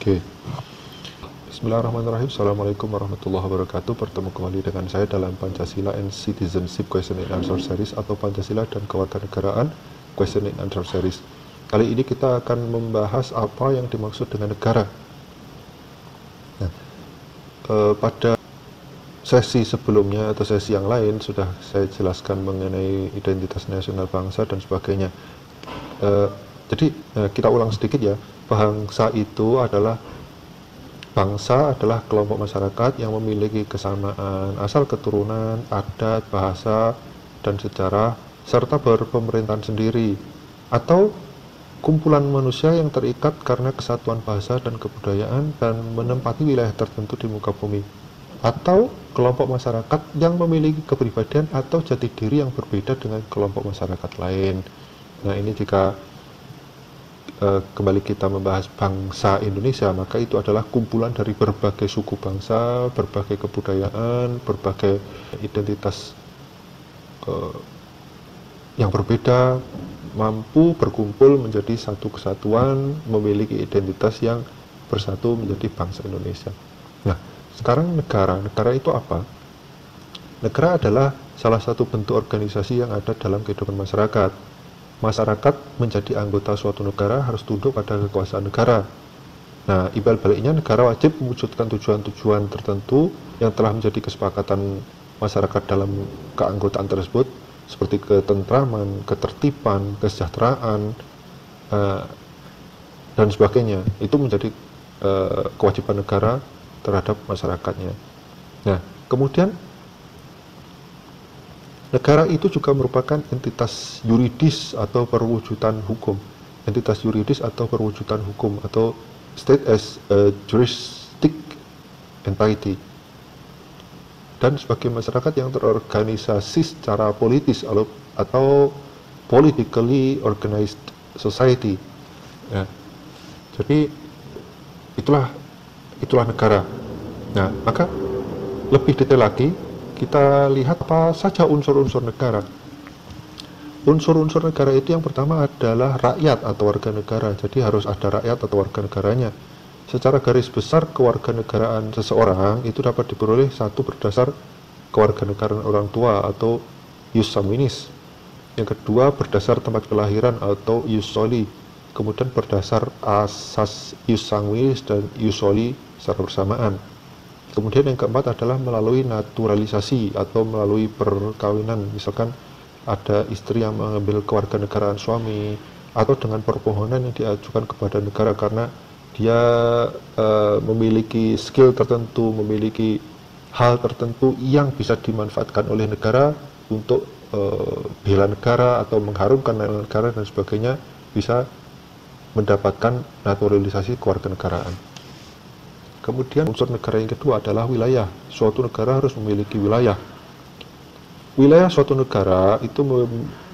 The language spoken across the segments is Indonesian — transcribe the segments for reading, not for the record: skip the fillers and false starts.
Oke. Bismillahirrahmanirrahim. Assalamualaikum warahmatullahi wabarakatuh. Bertemu kembali dengan saya dalam Pancasila and Citizenship Question and Answer Series atau Pancasila dan Kewarganegaraan Question and Answer Series. Kali ini kita akan membahas apa yang dimaksud dengan negara. Nah, pada sesi sebelumnya atau sesi yang lain sudah saya jelaskan mengenai identitas nasional bangsa dan sebagainya. Jadi kita ulang sedikit ya. Bangsa itu adalah kelompok masyarakat yang memiliki kesamaan asal keturunan, adat, bahasa, dan sejarah, serta berpemerintahan sendiri, atau kumpulan manusia yang terikat karena kesatuan bahasa dan kebudayaan dan menempati wilayah tertentu di muka bumi, atau kelompok masyarakat yang memiliki kepribadian atau jati diri yang berbeda dengan kelompok masyarakat lain. Nah, ini jika kembali kita membahas bangsa Indonesia, maka itu adalah kumpulan dari berbagai suku bangsa, berbagai kebudayaan, berbagai identitas yang berbeda, mampu berkumpul menjadi satu kesatuan, memiliki identitas yang bersatu menjadi bangsa Indonesia. Nah, sekarang negara itu apa? Negara adalah salah satu bentuk organisasi yang ada dalam kehidupan masyarakat. Masyarakat menjadi anggota suatu negara harus tunduk pada kekuasaan negara. Nah, imbal baliknya negara wajib mewujudkan tujuan-tujuan tertentu yang telah menjadi kesepakatan masyarakat dalam keanggotaan tersebut, seperti ketentraman, ketertiban, kesejahteraan, dan sebagainya. Itu menjadi kewajiban negara terhadap masyarakatnya. Nah, kemudian negara itu juga merupakan entitas yuridis atau perwujudan hukum. Entitas yuridis atau perwujudan hukum, atau state as a juristic entity. Dan sebagai masyarakat yang terorganisasi secara politis atau politically organized society. Ya. Jadi itulah negara. Nah, maka lebih detail lagi, kita lihat apa saja unsur-unsur negara. Unsur-unsur negara itu yang pertama adalah rakyat atau warga negara. Jadi harus ada rakyat atau warga negaranya. Secara garis besar, kewarganegaraan seseorang itu dapat diperoleh satu berdasar kewarganegaraan orang tua atau ius sanguinis. Yang kedua berdasar tempat kelahiran atau ius soli. Kemudian berdasar asas ius sanguinis dan ius soli secara bersamaan. Kemudian yang keempat adalah melalui naturalisasi atau melalui perkawinan. Misalkan ada istri yang mengambil kewarganegaraan suami, atau dengan permohonan yang diajukan kepada negara karena dia memiliki skill tertentu, memiliki hal tertentu yang bisa dimanfaatkan oleh negara untuk bela negara atau mengharumkan nama negara dan sebagainya, bisa mendapatkan naturalisasi kewarganegaraan. Kemudian unsur negara yang kedua adalah wilayah. Suatu negara harus memiliki wilayah. Wilayah suatu negara itu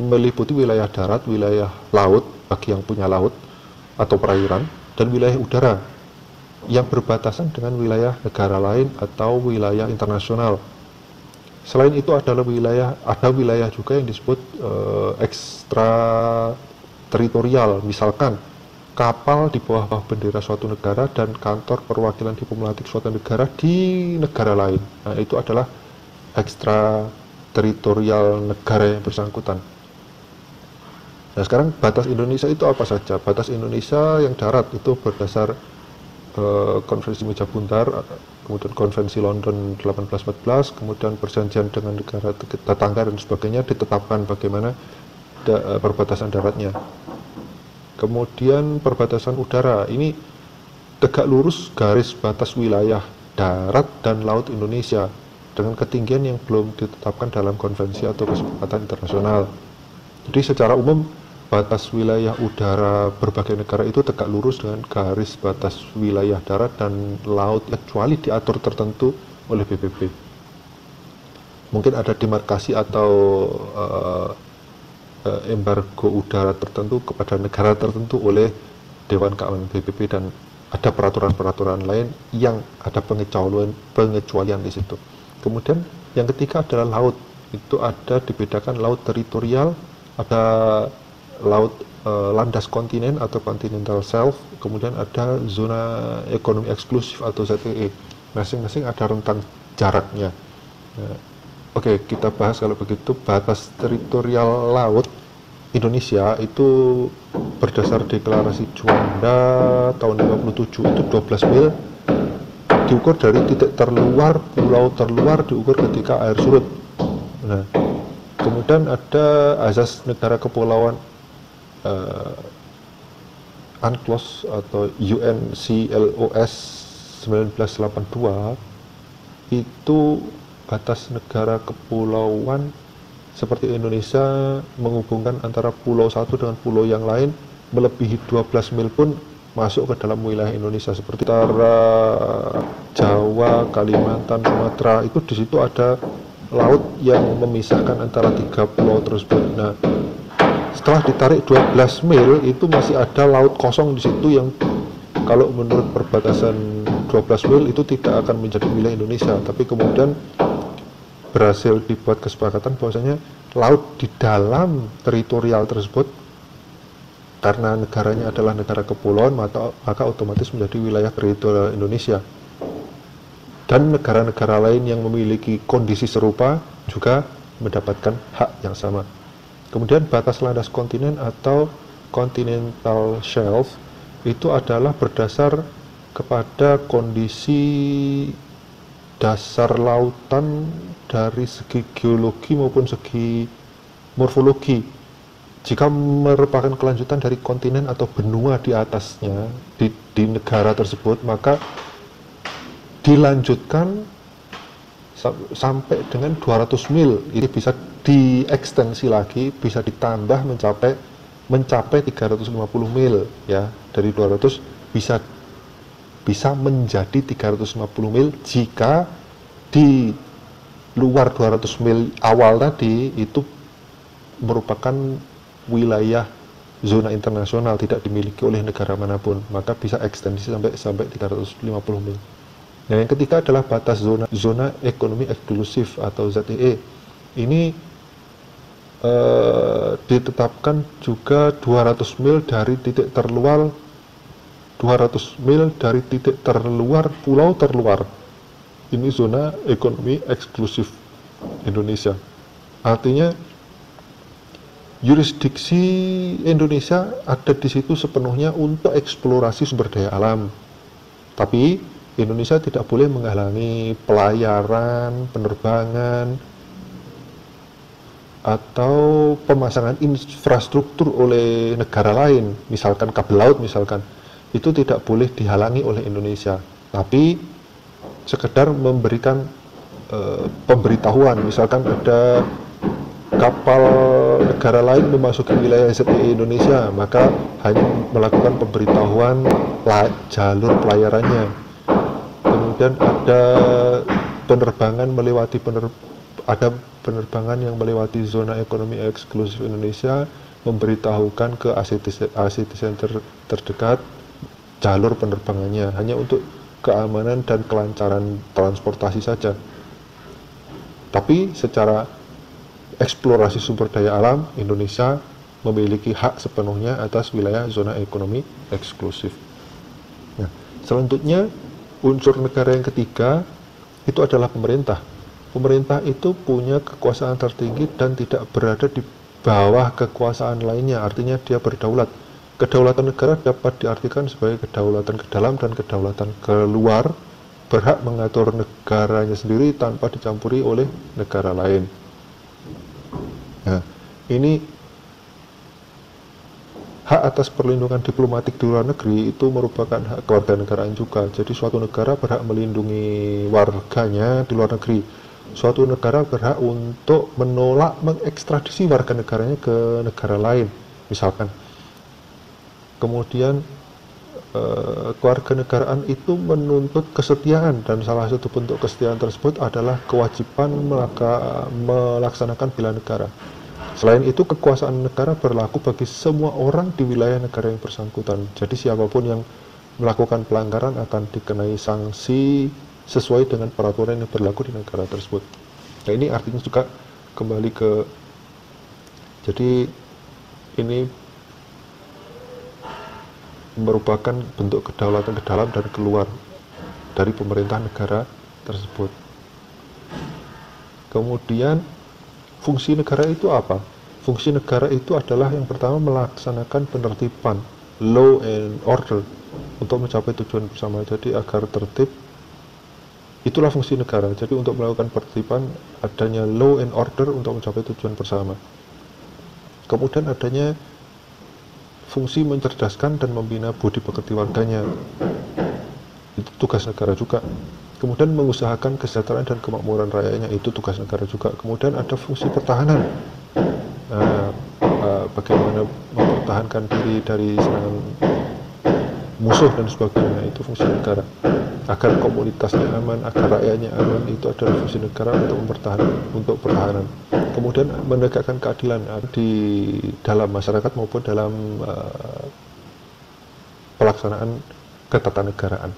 meliputi wilayah darat, wilayah laut bagi yang punya laut atau perairan, dan wilayah udara yang berbatasan dengan wilayah negara lain atau wilayah internasional. Selain itu ada wilayah juga yang disebut ekstrateritorial, misalkan kapal di bawah bendera suatu negara dan kantor perwakilan diplomatik suatu negara di negara lain. Nah, itu adalah ekstrateritorial negara yang bersangkutan. Nah, sekarang batas Indonesia itu apa saja? Batas Indonesia yang darat itu berdasar Konvensi Meja Buntar, kemudian Konvensi London 1814, kemudian perjanjian dengan negara tetangga dan sebagainya, ditetapkan bagaimana perbatasan daratnya. Kemudian perbatasan udara, ini tegak lurus garis batas wilayah darat dan laut Indonesia dengan ketinggian yang belum ditetapkan dalam konvensi atau kesepakatan internasional. Jadi secara umum batas wilayah udara berbagai negara itu tegak lurus dengan garis batas wilayah darat dan laut, kecuali diatur tertentu oleh PBB. Mungkin ada demarkasi atau embargo udara tertentu kepada negara tertentu oleh Dewan Keamanan PBB, dan ada peraturan-peraturan lain yang ada pengecualian di situ. Kemudian yang ketiga adalah laut. Itu ada dibedakan laut teritorial, ada laut landas kontinen atau continental shelf, kemudian ada zona ekonomi eksklusif atau ZEE. Masing-masing ada rentang jaraknya. Oke, kita bahas kalau begitu. Batas teritorial laut Indonesia itu berdasar deklarasi Juanda tahun 57 itu 12 mil, diukur dari titik terluar, pulau terluar diukur ketika air surut. Nah, kemudian ada azas negara kepulauan UNCLOS atau UNCLOS 1982, itu batas negara kepulauan seperti Indonesia menghubungkan antara pulau satu dengan pulau yang lain melebihi 12 mil pun masuk ke dalam wilayah Indonesia, seperti antara Jawa, Kalimantan, Sumatera, itu di situ ada laut yang memisahkan antara 3 pulau tersebut. Nah, setelah ditarik 12 mil itu masih ada laut kosong di situ yang kalau menurut perbatasan 12 mil itu tidak akan menjadi wilayah Indonesia, tapi kemudian berhasil dibuat kesepakatan bahwasanya laut di dalam teritorial tersebut, karena negaranya adalah negara kepulauan, maka otomatis menjadi wilayah teritorial Indonesia. Dan negara-negara lain yang memiliki kondisi serupa juga mendapatkan hak yang sama. Kemudian batas landas kontinen atau continental shelf itu adalah berdasar kepada kondisi dasar lautan dari segi geologi maupun segi morfologi. Jika merupakan kelanjutan dari kontinen atau benua di atasnya di negara tersebut, maka dilanjutkan sampai dengan 200 mil. Ini bisa diekstensi lagi, bisa ditambah mencapai 350 mil ya. Dari 200 bisa menjadi 350 mil jika di luar 200 mil awal tadi itu merupakan wilayah zona internasional, tidak dimiliki oleh negara manapun, maka bisa ekstensi sampai 350 mil. Nah, yang ketiga adalah batas zona ekonomi eksklusif atau ZEE. Ini ditetapkan juga 200 mil dari titik terluar, 200 mil dari titik terluar pulau terluar. Ini zona ekonomi eksklusif Indonesia. Artinya yurisdiksi Indonesia ada di situ sepenuhnya untuk eksplorasi sumber daya alam. Tapi Indonesia tidak boleh menghalangi pelayaran, penerbangan, atau pemasangan infrastruktur oleh negara lain, misalkan kabel laut misalkan. Itu tidak boleh dihalangi oleh Indonesia, tapi sekedar memberikan pemberitahuan. Misalkan ada kapal negara lain memasuki wilayah ZEE Indonesia, maka hanya melakukan pemberitahuan jalur pelayarannya. Kemudian ada penerbangan penerbangan yang melewati zona ekonomi eksklusif Indonesia, memberitahukan ke ACT Center terdekat jalur penerbangannya, hanya untuk keamanan dan kelancaran transportasi saja. Tapi secara eksplorasi sumber daya alam, Indonesia memiliki hak sepenuhnya atas wilayah zona ekonomi eksklusif. Nah, selanjutnya unsur negara yang ketiga itu adalah pemerintah. Pemerintah itu punya kekuasaan tertinggi dan tidak berada di bawah kekuasaan lainnya, artinya dia berdaulat. Kedaulatan negara dapat diartikan sebagai kedaulatan ke dalam dan kedaulatan keluar, berhak mengatur negaranya sendiri tanpa dicampuri oleh negara lain. Nah, ini hak atas perlindungan diplomatik di luar negeri itu merupakan hak kewarganegaraan juga. Jadi suatu negara berhak melindungi warganya di luar negeri. Suatu negara berhak untuk menolak mengekstradisi warga negaranya ke negara lain, misalkan. Kemudian kewarganegaraan itu menuntut kesetiaan, dan salah satu bentuk kesetiaan tersebut adalah kewajiban melaksanakan bela negara. Selain itu, kekuasaan negara berlaku bagi semua orang di wilayah negara yang bersangkutan. Jadi siapapun yang melakukan pelanggaran akan dikenai sanksi sesuai dengan peraturan yang berlaku di negara tersebut. Nah, ini artinya juga kembali ke, jadi ini merupakan bentuk kedaulatan ke dalam dan keluar dari pemerintahan negara tersebut. Kemudian fungsi negara itu apa? Fungsi negara itu adalah yang pertama melaksanakan penertiban, law and order, untuk mencapai tujuan bersama. Jadi agar tertib, itulah fungsi negara. Jadi untuk melakukan penertiban, adanya law and order untuk mencapai tujuan bersama. Kemudian adanya fungsi mencerdaskan dan membina budi pekerti warganya, itu tugas negara juga. Kemudian mengusahakan kesejahteraan dan kemakmuran rakyatnya, itu tugas negara juga. Kemudian ada fungsi pertahanan, bagaimana mempertahankan diri dari serangan musuh dan sebagainya, itu fungsi negara. Agar komunitasnya aman, agar rakyatnya aman, itu adalah fungsi negara untuk pertahanan. Kemudian menegakkan keadilan di dalam masyarakat maupun dalam pelaksanaan ketatanegaraan.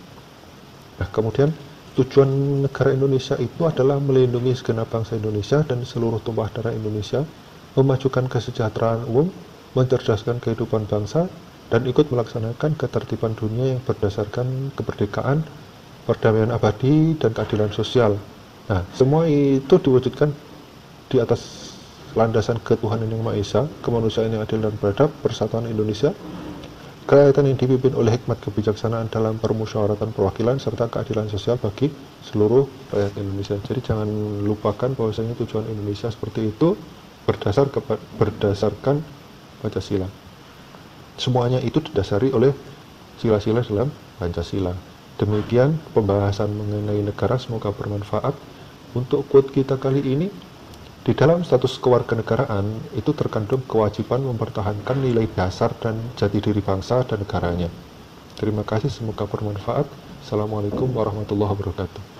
Nah, kemudian tujuan negara Indonesia itu adalah melindungi segenap bangsa Indonesia dan seluruh tumpah darah Indonesia, memajukan kesejahteraan umum, mencerdaskan kehidupan bangsa, dan ikut melaksanakan ketertiban dunia yang berdasarkan kemerdekaan, perdamaian abadi, dan keadilan sosial. Nah, semua itu diwujudkan di atas landasan ketuhanan yang Maha Esa, kemanusiaan yang adil dan beradab, persatuan Indonesia, kerakyatan yang dipimpin oleh hikmat kebijaksanaan dalam permusyawaratan perwakilan, serta keadilan sosial bagi seluruh rakyat Indonesia. Jadi jangan lupakan bahwasanya tujuan Indonesia seperti itu berdasarkan Pancasila. Semuanya itu didasari oleh sila-sila dalam Pancasila. Demikian pembahasan mengenai negara, semoga bermanfaat. Untuk quote kita kali ini, di dalam status kewarganegaraan itu terkandung kewajiban mempertahankan nilai dasar dan jati diri bangsa dan negaranya. Terima kasih, semoga bermanfaat. Assalamualaikum warahmatullahi wabarakatuh.